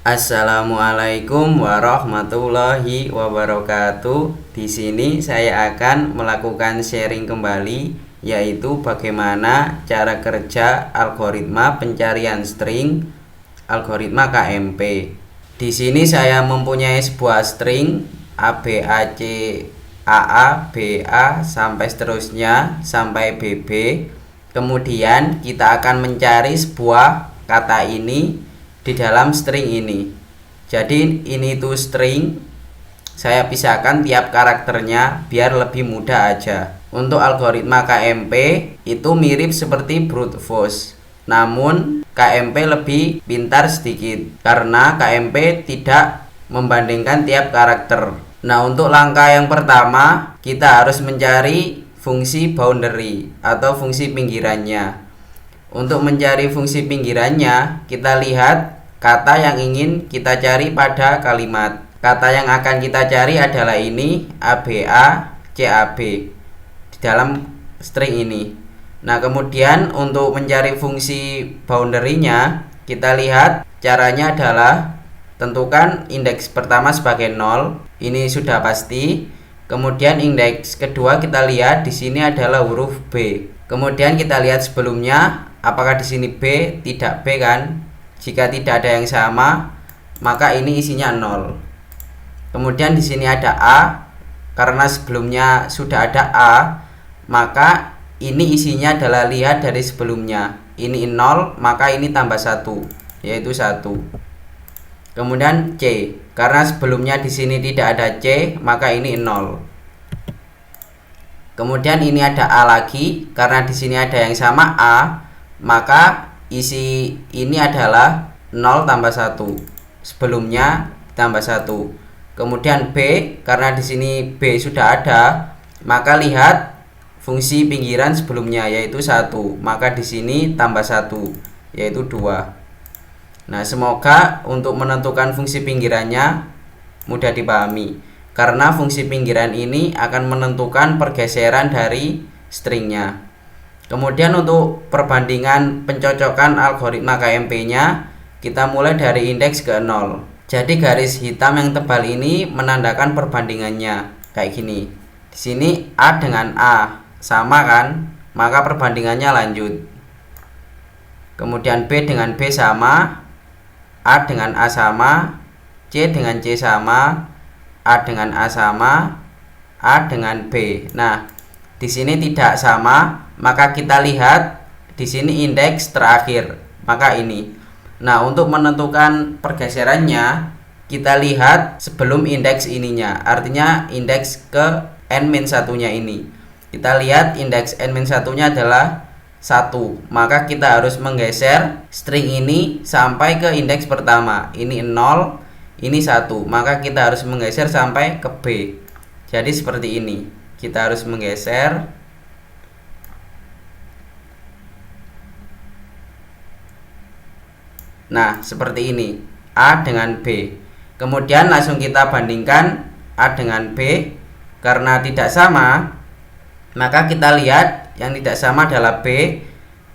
Assalamualaikum warahmatullahi wabarakatuh. Di sini saya akan melakukan sharing kembali, yaitu bagaimana cara kerja algoritma pencarian string, algoritma KMP. Di sini saya mempunyai sebuah string ABAC AA BA sampai seterusnya sampai BB. Kemudian kita akan mencari sebuah kata ini di dalam string ini. Jadi ini tuh string, saya pisahkan tiap karakternya biar lebih mudah aja. Untuk algoritma KMP itu mirip seperti brute force, namun KMP lebih pintar sedikit karena KMP tidak membandingkan tiap karakter. Nah, untuk langkah yang pertama kita harus mencari fungsi boundary atau fungsi pinggirannya. Untuk mencari fungsi pinggirannya, kita lihat kata yang ingin kita cari pada kalimat. Kata yang akan kita cari adalah ini, ABA CAB di dalam string ini. Nah, kemudian untuk mencari fungsi boundary-nya, kita lihat caranya adalah tentukan indeks pertama sebagai 0. Ini sudah pasti. Kemudian indeks kedua kita lihat di sini adalah huruf B. Kemudian kita lihat sebelumnya, apakah di sini B? Tidak B kan? Jika tidak ada yang sama, maka ini isinya 0. Kemudian di sini ada A, karena sebelumnya sudah ada A, maka ini isinya adalah lihat dari sebelumnya. Ini 0, maka ini tambah 1, yaitu 1. Kemudian C, karena sebelumnya di sini tidak ada C, maka ini 0. Kemudian ini ada A lagi, karena di sini ada yang sama A, maka isi ini adalah 0 tambah 1. Sebelumnya tambah 1. Kemudian B, karena di sini B sudah ada, maka lihat fungsi pinggiran sebelumnya yaitu 1, maka di sini tambah 1 yaitu 2. Nah, semoga untuk menentukan fungsi pinggirannya mudah dipahami, karena fungsi pinggiran ini akan menentukan pergeseran dari stringnya. Kemudian untuk perbandingan pencocokan algoritma KMP-nya, kita mulai dari indeks ke 0. Jadi garis hitam yang tebal ini menandakan perbandingannya kayak gini. Di sini A dengan A sama kan, maka perbandingannya lanjut. Kemudian B dengan B sama, A dengan A sama, C dengan C sama, A dengan A sama, A dengan B. Nah, di sini tidak sama, maka kita lihat di sini indeks terakhir, maka ini. Nah, untuk menentukan pergeserannya, kita lihat sebelum indeks ininya, artinya indeks ke n-1-nya ini. Kita lihat indeks n-1-nya adalah 1, maka kita harus menggeser string ini sampai ke indeks pertama. Ini 0, ini 1, maka kita harus menggeser sampai ke B. Jadi seperti ini, kita harus menggeser. Nah, seperti ini, A dengan B. Kemudian langsung kita bandingkan A dengan B. Karena tidak sama, maka kita lihat yang tidak sama adalah B.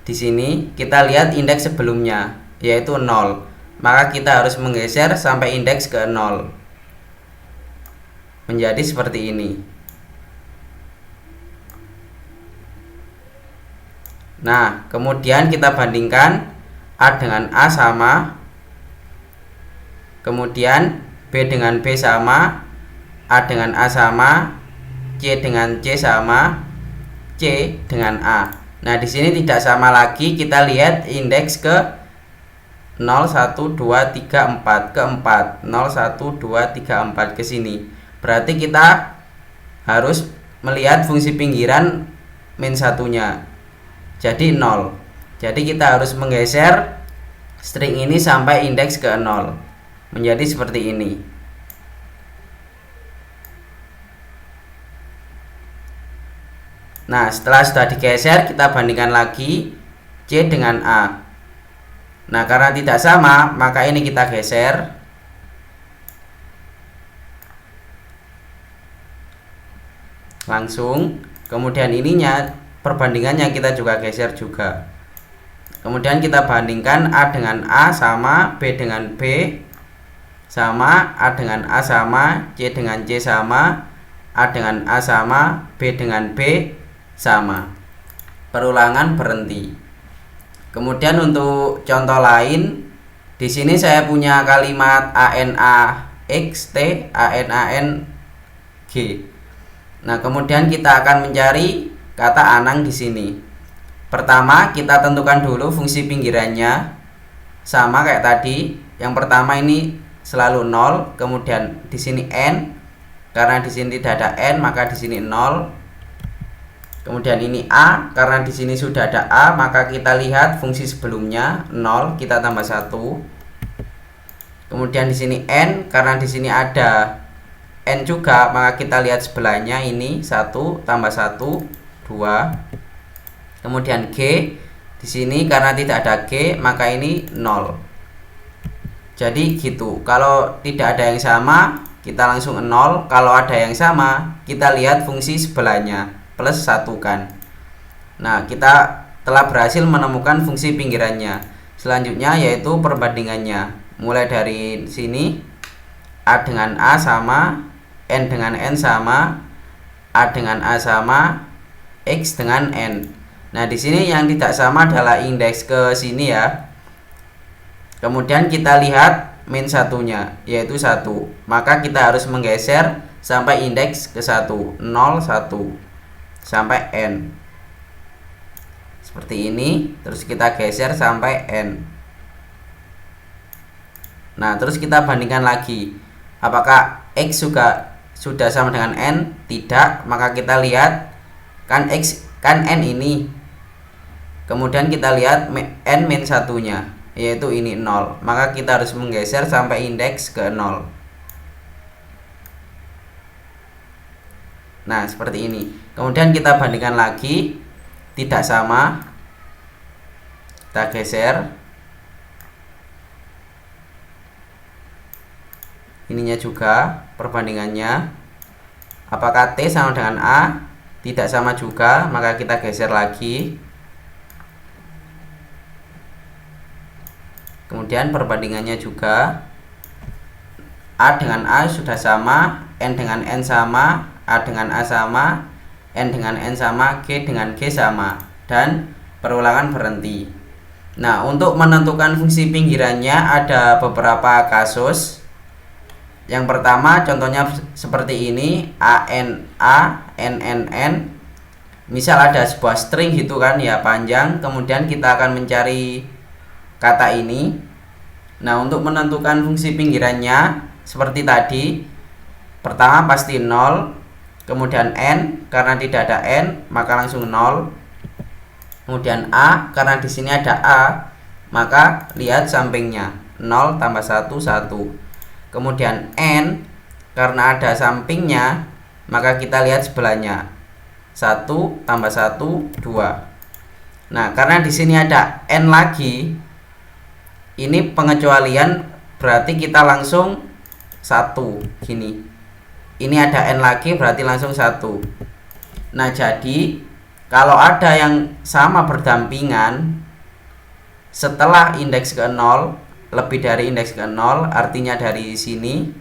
Di sini kita lihat indeks sebelumnya yaitu 0, maka kita harus menggeser sampai indeks ke 0. Menjadi seperti ini. Nah, kemudian kita bandingkan A dengan A sama, kemudian B dengan B sama, A dengan A sama, C dengan C sama, C dengan A. Nah, di sini tidak sama lagi, kita lihat indeks ke 0, 1, 2, 3, 4, ke 4. 0, 1, 2, 3, 4 ke sini. Berarti kita harus melihat fungsi pinggiran -1-nya. Jadi 0. Jadi kita harus menggeser string ini sampai indeks ke 0. Menjadi seperti ini. Nah, setelah sudah digeser, kita bandingkan lagi C dengan A. Nah, karena tidak sama, maka ini kita geser. Langsung. Kemudian ininya, perbandingannya kita juga geser juga. Kemudian kita bandingkan A dengan A sama, B dengan B. sama, A dengan A sama, C dengan C sama, A dengan A sama, B dengan B sama. Perulangan berhenti. Kemudian untuk contoh lain, di sini saya punya kalimat ANAXT, ANANG. Nah, kemudian kita akan mencari kata Anang di sini. Pertama, kita tentukan dulu fungsi pinggirannya. Sama kayak tadi. Yang pertama ini selalu 0, kemudian di sini n. Karena di sini tidak ada n, maka di sini 0. Kemudian ini a, karena di sini sudah ada a, maka kita lihat fungsi sebelumnya 0, kita tambah 1. Kemudian di sini n, karena di sini ada n juga, maka kita lihat sebelahnya ini 1 tambah 1 2. Kemudian G di sini karena tidak ada G, maka ini 0. Jadi gitu. Kalau tidak ada yang sama, kita langsung 0. Kalau ada yang sama, kita lihat fungsi sebelahnya plus 1 kan. Nah, kita telah berhasil menemukan fungsi pinggirannya. Selanjutnya yaitu perbandingannya. Mulai dari sini, A dengan A sama, N dengan N sama, A dengan A sama, X dengan N. Nah, di sini yang tidak sama adalah indeks ke sini ya. Kemudian kita lihat min satunya, yaitu 1. Maka kita harus menggeser sampai indeks ke 1, 0, 1 sampai n. Seperti ini, terus kita geser sampai n. Nah, terus kita bandingkan lagi. Apakah X juga sudah sama dengan n? Tidak, maka kita lihat kan X kan n ini. Kemudian kita lihat n min satunya, yaitu ini 0. Maka kita harus menggeser sampai indeks ke 0. Nah, seperti ini. Kemudian kita bandingkan lagi, tidak sama. Kita geser. Ininya juga perbandingannya. Apakah T sama dengan A? Tidak sama juga, maka kita geser lagi. Kemudian perbandingannya juga, A dengan A sudah sama, N dengan N sama, A dengan A sama, N dengan N sama, G dengan G sama, dan perulangan berhenti. Nah, untuk menentukan fungsi pinggirannya ada beberapa kasus. Yang pertama contohnya seperti ini, ANA, NNN. Misal ada sebuah string gitu kan ya, panjang, kemudian kita akan mencari kata ini. Nah, untuk menentukan fungsi pinggirannya seperti tadi, pertama pasti 0, kemudian n, karena tidak ada n maka langsung 0. Kemudian a, karena di sini ada a, maka lihat sampingnya 0 tambah 1 1. Kemudian n, karena ada sampingnya, maka kita lihat sebelahnya 1 tambah 1 2. Nah, karena di sini ada n lagi, ini pengecualian, berarti kita langsung 1 gini. Ini ada n lagi, berarti langsung 1. Nah, jadi kalau ada yang sama berdampingan setelah indeks ke 0, lebih dari indeks ke 0, artinya dari sini,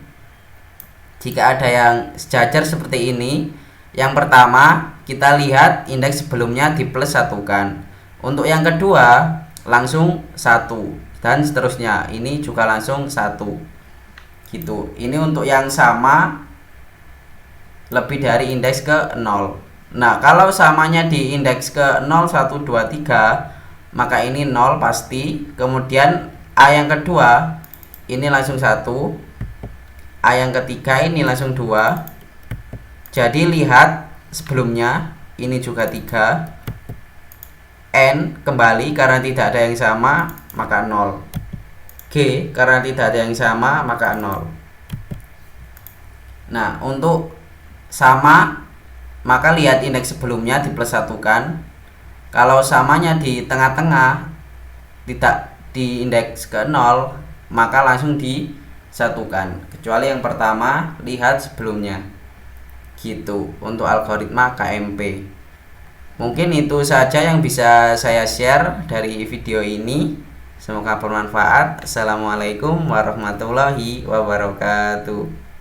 jika ada yang sejajar seperti ini, yang pertama kita lihat indeks sebelumnya di plus 1 kan. Untuk yang kedua langsung 1. Dan seterusnya, ini juga langsung 1 gitu. Ini untuk yang sama lebih dari indeks ke 0. Nah, kalau samanya di indeks ke 0 1 2 3, maka ini 0 pasti. Kemudian A yang kedua ini langsung 1, A yang ketiga ini langsung 2. Jadi lihat sebelumnya ini juga 3. N kembali karena tidak ada yang sama, maka 0. G karena tidak ada yang sama, maka 0. Nah, untuk sama, maka lihat indeks sebelumnya di plus 1 kan. Kalau samanya di tengah-tengah, tidak di indeks ke 0, maka langsung disatukan. Kecuali yang pertama, lihat sebelumnya. Gitu untuk algoritma KMP. Mungkin itu saja yang bisa saya share dari video ini. Semoga bermanfaat. Assalamualaikum warahmatullahi wabarakatuh.